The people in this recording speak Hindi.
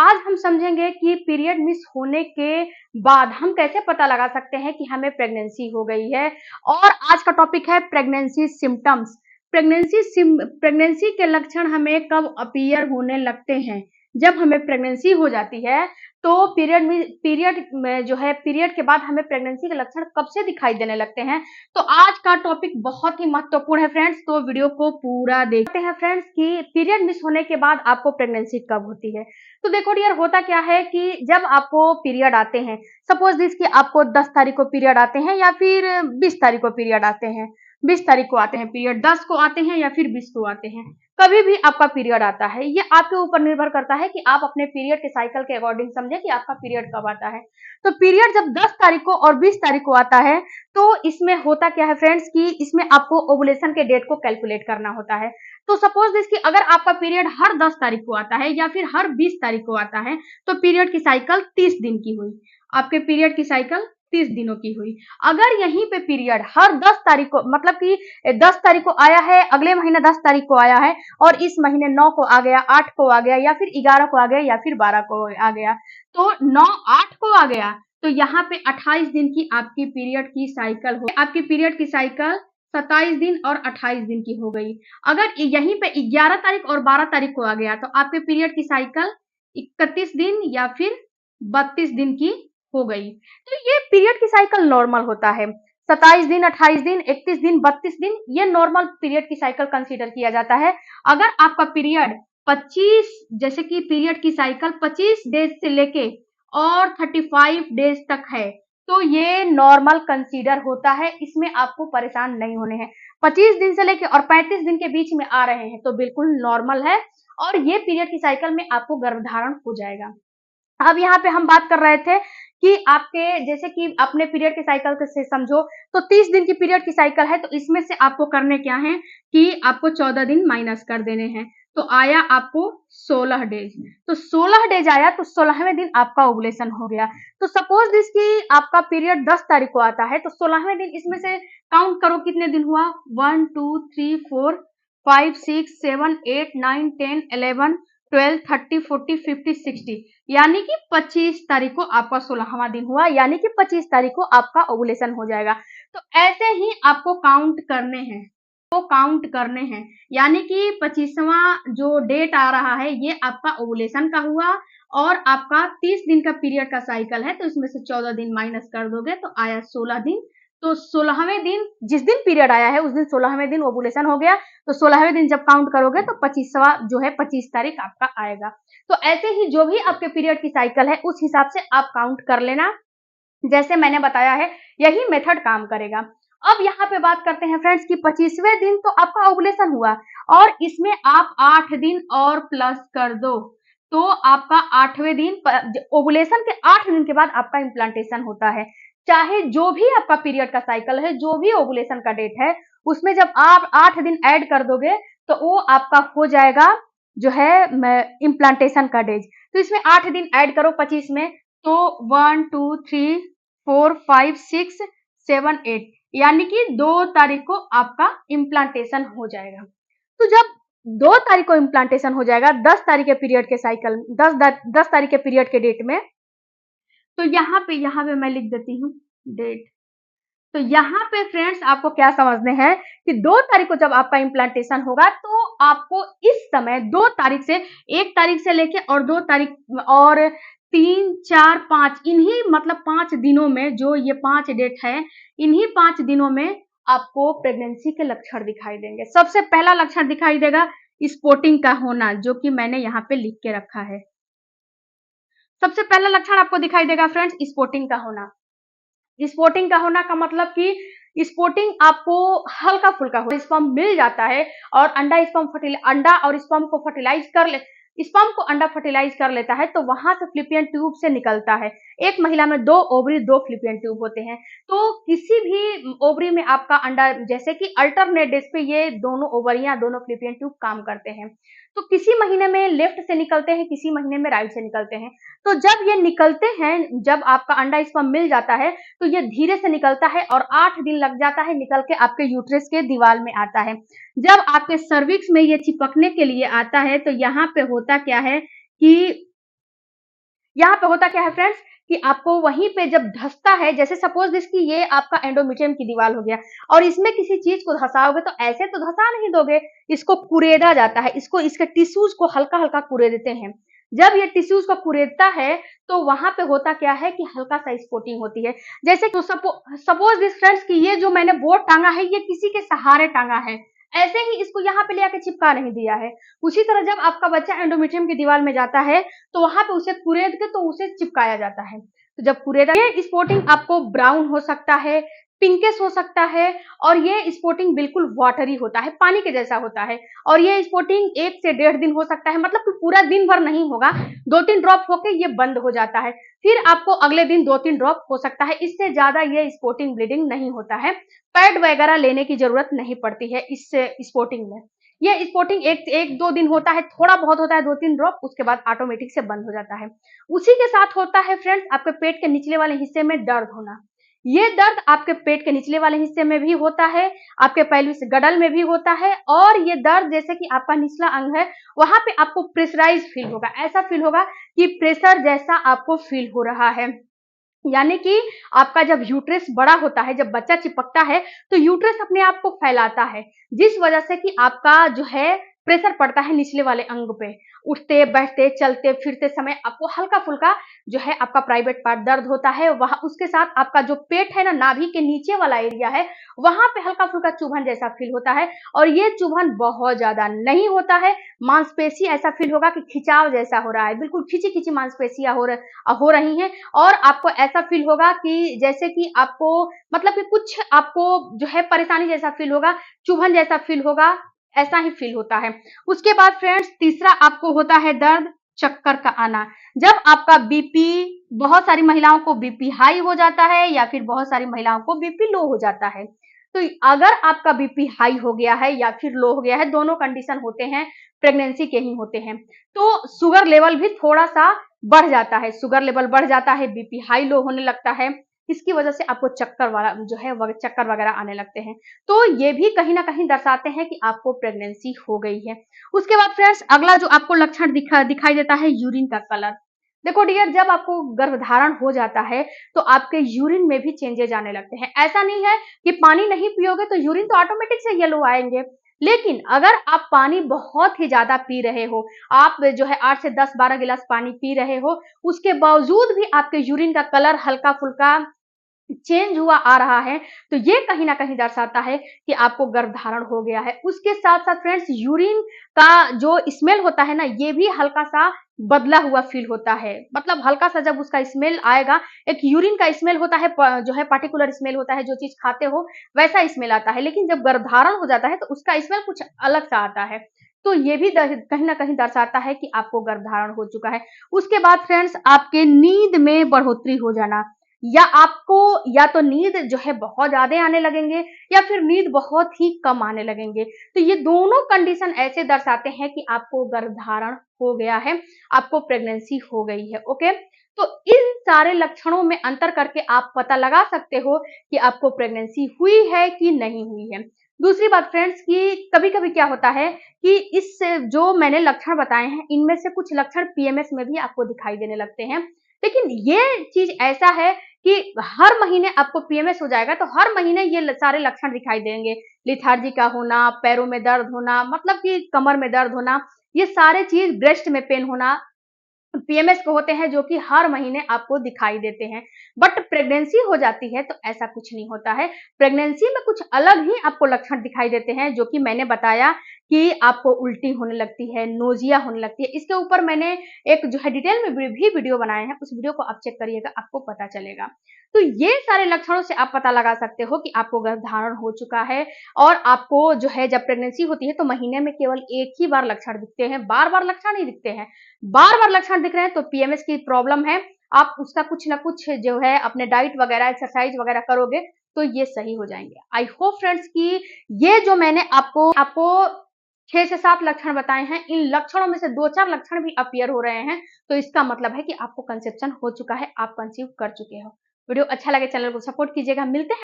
आज हम समझेंगे कि पीरियड मिस होने के बाद हम कैसे पता लगा सकते हैं कि हमें प्रेगनेंसी हो गई है। और आज का टॉपिक है प्रेगनेंसी सिम्टम्स। प्रेगनेंसी के लक्षण हमें कब अपीयर होने लगते हैं? जब हमें प्रेगनेंसी हो जाती है तो पीरियड के बाद हमें प्रेगनेंसी के लक्षण कब से दिखाई देने लगते हैं। तो आज का टॉपिक बहुत ही महत्वपूर्ण है फ्रेंड्स, तो वीडियो को पूरा देखते हैं फ्रेंड्स कि पीरियड मिस होने के बाद आपको प्रेगनेंसी कब होती है। तो देखो डियर, होता क्या है कि जब आपको पीरियड आते हैं, सपोज दिस कि आपको 10 तारीख को पीरियड आते हैं या फिर 20 तारीख को पीरियड आते हैं, 20 तारीख को आते हैं पीरियड, 10 को आते हैं या फिर 20 को आते हैं, कभी भी आपका पीरियड आता है। ये आपके ऊपर निर्भर करता है कि आप अपने पीरियड के साइकिल के अकॉर्डिंग समझे कि आपका पीरियड कब आता है। तो पीरियड जब 10 तारीख को और 20 तारीख को आता है तो इसमें होता क्या है फ्रेंड्स कि इसमें आपको ओवुलेशन के डेट को कैलकुलेट करना होता है। तो सपोज दिस कि अगर आपका पीरियड हर 10 तारीख को आता है या फिर हर 20 तारीख को आता है तो पीरियड की साइकिल 30 दिन की हुई। आपके पीरियड की साइकिल 30 दिनों की हुई। अगर यहीं पे पीरियड हर 10 तारीख को, मतलब कि 10 तारीख को आया है, अगले महीने 10 तारीख को आया है और इस महीने 9 को आ गया, 8 को आ गया या फिर 11 को आ गया या फिर 12 को आ गया, तो 9 8 को आ गया तो यहाँ पे 28 दिन की आपकी पीरियड की साइकिल हो, आपकी पीरियड की साइकिल 27 दिन और 28 दिन की हो गई। अगर यहीं पे 11 तारीख और 12 तारीख को आ गया तो आपके पीरियड की साइकिल 31 दिन या फिर 32 दिन की हो गई। तो ये पीरियड की साइकिल नॉर्मल होता है। 27 दिन, 28 दिन, 31 दिन, 32 दिन, ये नॉर्मल पीरियड की साइकिल कंसीडर किया जाता है। अगर आपका पीरियड 25, जैसे कि पीरियड की साइकिल 25 डेज से लेके और 35 डेज तक है तो ये नॉर्मल कंसीडर होता है, इसमें आपको परेशान नहीं होने हैं। 25 दिन से लेके और 35 दिन के बीच में आ रहे हैं तो बिल्कुल नॉर्मल है और ये पीरियड की साइकिल में आपको गर्भधारण हो जाएगा। अब यहाँ पे हम बात कर रहे थे कि आपके, जैसे कि अपने पीरियड के साइकिल से समझो तो 30 दिन की पीरियड की साइकिल है तो इसमें से आपको करने क्या है कि आपको 14 दिन माइनस कर देने हैं। तो आया आपको 16 डेज, तो 16 डेज आया तो 16वें दिन आपका ओवुलेशन हो गया। तो सपोज दिस कि आपका पीरियड 10 तारीख को आता है तो 16वें दिन, इसमें से काउंट करो कितने दिन हुआ, 1 2 3 4 5 6 7 8 9 10 11 12 30 40 50 60, यानी कि 25 तारीख को आपका 16वां दिन हुआ, यानी कि 25 तारीख को आपका ओवुलेशन हो जाएगा। तो ऐसे ही आपको काउंट करने हैं, यानी कि 25वां जो डेट आ रहा है ये आपका ओवुलेशन का हुआ और आपका 30 दिन का पीरियड का साइकिल है तो इसमें से 14 दिन माइनस कर दोगे तो आया 16 दिन। तो 16वें दिन, जिस दिन पीरियड आया है उस दिन 16वें दिन ओवुलेशन हो गया, तो 16वें दिन जब काउंट करोगे तो 25वां जो है 25 तारीख आपका आएगा। तो ऐसे ही जो भी आपके पीरियड की साइकिल है उस हिसाब से आप काउंट कर लेना, जैसे मैंने बताया है यही मेथड काम करेगा। अब यहाँ पे बात करते हैं फ्रेंड्स कि 25वें दिन तो आपका ओवुलेशन हुआ और इसमें आप 8 दिन और प्लस कर दो तो आपका 8वें दिन, ओवुलेशन के 8 दिन के बाद आपका इम्प्लांटेशन होता है। चाहे जो भी आपका पीरियड का साइकिल है, जो भी ओवुलेशन का डेट है, उसमें जब आप 8 दिन ऐड कर दोगे तो वो आपका हो जाएगा जो है इम्प्लांटेशन का डेज। तो इसमें 8 दिन ऐड करो 25 में तो 1 2 3 4 5 6 7 8, यानी कि 2 तारीख को आपका इम्प्लांटेशन हो जाएगा। तो जब 2 तारीख को इम्प्लांटेशन हो जाएगा 10 तारीख के पीरियड के साइकिल, 10 तारीख के पीरियड के डेट में, तो यहाँ पे मैं लिख देती हूँ डेट। तो यहाँ पे फ्रेंड्स आपको क्या समझने हैं कि 2 तारीख को जब आपका इम्प्लांटेशन होगा तो आपको इस समय 2 तारीख से, 1 तारीख से लेके और 2 तारीख और 3 4 5, इन्हीं मतलब 5 दिनों में, जो ये 5 डेट है, इन्हीं 5 दिनों में आपको प्रेगनेंसी के लक्षण दिखाई देंगे। सबसे पहला लक्षण दिखाई देगा स्पॉटिंग का होना, जो कि मैंने यहाँ पे लिख के रखा है। सबसे पहला लक्षण आपको दिखाई देगा फ्रेंड्स स्पॉटिंग का होना। स्पॉटिंग का होना का मतलब कि स्पॉटिंग आपको हल्का फुल्का हो, स्पर्म मिल जाता है और अंडा और स्पर्म को फर्टिलाइज कर ले, स्पर्म को अंडा फर्टिलाइज कर लेता है तो वहां से फ्लिपियन ट्यूब से निकलता है। एक महिला में 2 ओवरी 2 फ्लिपियन ट्यूब होते हैं। तो किसी भी ओवरी में आपका अंडा, जैसे कि अल्टरनेट डेज पे ये दोनों ओवरियां, दोनों फ्लिपियन ट्यूब काम करते हैं। तो किसी महीने में लेफ्ट से निकलते हैं, किसी महीने में राइट से निकलते हैं। तो जब ये निकलते हैं, जब आपका अंडा स्पर्म मिल जाता है तो ये धीरे से निकलता है और 8 दिन लग जाता है निकल के आपके यूट्रस के दीवार में आता है। जब आपके सर्विक्स में ये चिपकने के लिए आता है तो यहाँ पे होता क्या है कि यहाँ पे होता क्या है फ्रेंड्स कि आपको वहीं पे जब धंसता है, जैसे सपोज दिस कि ये आपका एंडोमेट्रियम की दीवार हो गया और इसमें किसी चीज को धंसाओगे तो ऐसे तो धंसा नहीं दोगे, इसको कुरेदा जाता है, इसको इसके टिश्यूज को हल्का हल्का कुरेदते हैं। जब ये टिश्यूज को कुरेदता है तो वहां पे होता क्या है कि हल्का सा स्पॉटिंग होती है। जैसे तो सपोज दिस फ्रेंड्स कि ये जो मैंने बोर्ड टांगा है ये किसी के सहारे टांगा है, ऐसे ही इसको यहाँ पे ले आके चिपका नहीं दिया है। उसी तरह जब आपका बच्चा एंडोमेट्रियम की दीवार में जाता है तो वहां पे उसे कुरेद के तो उसे चिपकाया जाता है। तो जब कुरेदा, ये स्पॉटिंग आपको ब्राउन हो सकता है, पिंकिश हो सकता है, और ये स्पॉटिंग बिल्कुल वाटरी होता है, पानी के जैसा होता है। और ये स्पॉटिंग 1 से 1.5 दिन हो सकता है, मतलब पूरा दिन भर नहीं होगा, 2-3 ड्रॉप होके ये बंद हो जाता है, फिर आपको अगले दिन 2-3 ड्रॉप हो सकता है, इससे ज्यादा ये स्पॉटिंग ब्लीडिंग नहीं होता है। पैड वगैरह लेने की जरूरत नहीं पड़ती है इस स्पॉटिंग में। ये स्पॉटिंग एक दो दिन होता है, थोड़ा बहुत होता है 2-3 ड्रॉप, उसके बाद ऑटोमेटिक से बंद हो जाता है। उसी के साथ होता है फ्रेंड्स आपके पेट के निचले वाले हिस्से में दर्द होना। ये दर्द आपके पेट के निचले वाले हिस्से में भी होता है, आपके पेल्विस गडल में भी होता है, और ये दर्द जैसे कि आपका निचला अंग है वहां पे आपको प्रेशराइज फील होगा, ऐसा फील होगा कि प्रेशर जैसा आपको फील हो रहा है। यानी कि आपका जब यूट्रस बड़ा होता है, जब बच्चा चिपकता है तो यूट्रस अपने आप को फैलाता है, जिस वजह से कि आपका जो है प्रेशर पड़ता है निचले वाले अंग पे। उठते बैठते चलते फिरते समय आपको हल्का फुल्का जो है आपका प्राइवेट पार्ट दर्द होता है, वहां उसके साथ आपका जो पेट है ना, नाभि के नीचे वाला एरिया है, वहां पे हल्का फुल्का चुभन जैसा फील होता है। और ये चुभन बहुत ज्यादा नहीं होता है, मांसपेशी ऐसा फील होगा कि खिंचाव जैसा हो रहा है, बिल्कुल खिंची खिंची मांसपेशियां हो रही हैं। और आपको ऐसा फील होगा कि जैसे कि आपको मतलब कि कुछ आपको जो है परेशानी जैसा फील होगा, चुभन जैसा फील होगा, ऐसा ही फील होता है। उसके बाद फ्रेंड्स तीसरा आपको होता है दर्द, चक्कर का आना। जब आपका बीपी, बहुत सारी महिलाओं को बीपी हाई हो जाता है या फिर बहुत सारी महिलाओं को बीपी लो हो जाता है। तो अगर आपका बीपी हाई हो गया है या फिर लो हो गया है, दोनों कंडीशन होते हैं, प्रेगनेंसी के ही होते हैं, तो शुगर लेवल भी थोड़ा सा बढ़ जाता है, शुगर लेवल बढ़ जाता है, बीपी हाई लो होने लगता है, इसकी वजह से आपको चक्कर वाला जो है चक्कर वगैरह आने लगते हैं। तो ये भी कहीं ना कहीं दर्शाते हैं कि आपको प्रेगनेंसी हो गई है। उसके बाद फ्रेंड्स अगला जो आपको लक्षण दिखाई देता है, यूरिन का कलर। देखो डियर, जब आपको गर्भधारण हो जाता है तो आपके यूरिन में भी चेंजेज आने लगते हैं। ऐसा नहीं है कि पानी नहीं पियोगे तो यूरिन तो ऑटोमेटिक से येलो आएंगे, लेकिन अगर आप पानी बहुत ही ज्यादा पी रहे हो, आप जो है 8 से 10-12 गिलास पानी पी रहे हो, उसके बावजूद भी आपके यूरिन का कलर हल्का फुल्का चेंज हुआ आ रहा है, तो ये कहीं ना कहीं दर्शाता है कि आपको गर्भधारण हो गया है। उसके साथ साथ फ्रेंड्स यूरिन का जो स्मेल होता है ना, ये भी हल्का सा बदला हुआ फील होता है, मतलब हल्का सा जब उसका स्मेल आएगा, एक यूरिन का स्मेल होता है, जो है पार्टिकुलर स्मेल होता है, जो चीज खाते हो वैसा स्मेल आता है, लेकिन जब गर्भधारण हो जाता है तो उसका स्मेल कुछ अलग सा आता है। तो ये भी कहीं ना कहीं दर्शाता है कि आपको गर्भधारण हो चुका है। उसके बाद फ्रेंड्स आपके नींद में बढ़ोतरी हो जाना, या आपको या तो नींद जो है बहुत ज्यादा आने लगेंगे या फिर नींद बहुत ही कम आने लगेंगे। तो ये दोनों कंडीशन ऐसे दर्शाते हैं कि आपको गर्भधारण हो गया है, आपको प्रेगनेंसी हो गई है। ओके, तो इन सारे लक्षणों में अंतर करके आप पता लगा सकते हो कि आपको प्रेगनेंसी हुई है कि नहीं हुई है। दूसरी बात फ्रेंड्स कि कभी कभी क्या होता है कि इस जो मैंने लक्षण बताए हैं इनमें से कुछ लक्षण पीएमएस में भी आपको दिखाई देने लगते हैं, लेकिन ये चीज ऐसा है कि हर महीने आपको पीएमएस हो जाएगा तो हर महीने ये सारे लक्षण दिखाई देंगे, लिथार्जी का होना, पैरों में दर्द होना, मतलब कि कमर में दर्द होना, ये सारे चीज, ब्रेस्ट में पेन होना, पीएमएस को होते हैं, जो कि हर महीने आपको दिखाई देते हैं। बट प्रेगनेंसी हो जाती है तो ऐसा कुछ नहीं होता है। प्रेगनेंसी में कुछ अलग ही आपको लक्षण दिखाई देते हैं, जो कि मैंने बताया कि आपको उल्टी होने लगती है, नोजिया होने लगती है। इसके ऊपर मैंने एक जो है डिटेल में भी वीडियो बनाए हैं, उस वीडियो को आप चेक करिएगा, आपको पता चलेगा। तो ये सारे लक्षणों से आप पता लगा सकते हो कि आपको गर्भधारण हो चुका है। और आपको जो है जब प्रेगनेंसी होती है तो महीने में केवल एक ही बार लक्षण दिखते हैं, बार बार लक्षण नहीं दिखते हैं। बार बार लक्षण दिख रहे हैं तो पीएमएस की प्रॉब्लम है, आप उसका कुछ ना कुछ जो है अपने डाइट वगैरह, एक्सरसाइज वगैरह करोगे तो ये सही हो जाएंगे। आई होप फ्रेंड्स कि ये जो मैंने आपको 6 से 7 लक्षण बताए हैं, इन लक्षणों में से 2-4 लक्षण भी अपीयर हो रहे हैं, तो इसका मतलब है कि आपको कंसेप्शन हो चुका है, आप कंसीव कर चुके हो। वीडियो अच्छा लगे चैनल को सपोर्ट कीजिएगा, मिलते हैं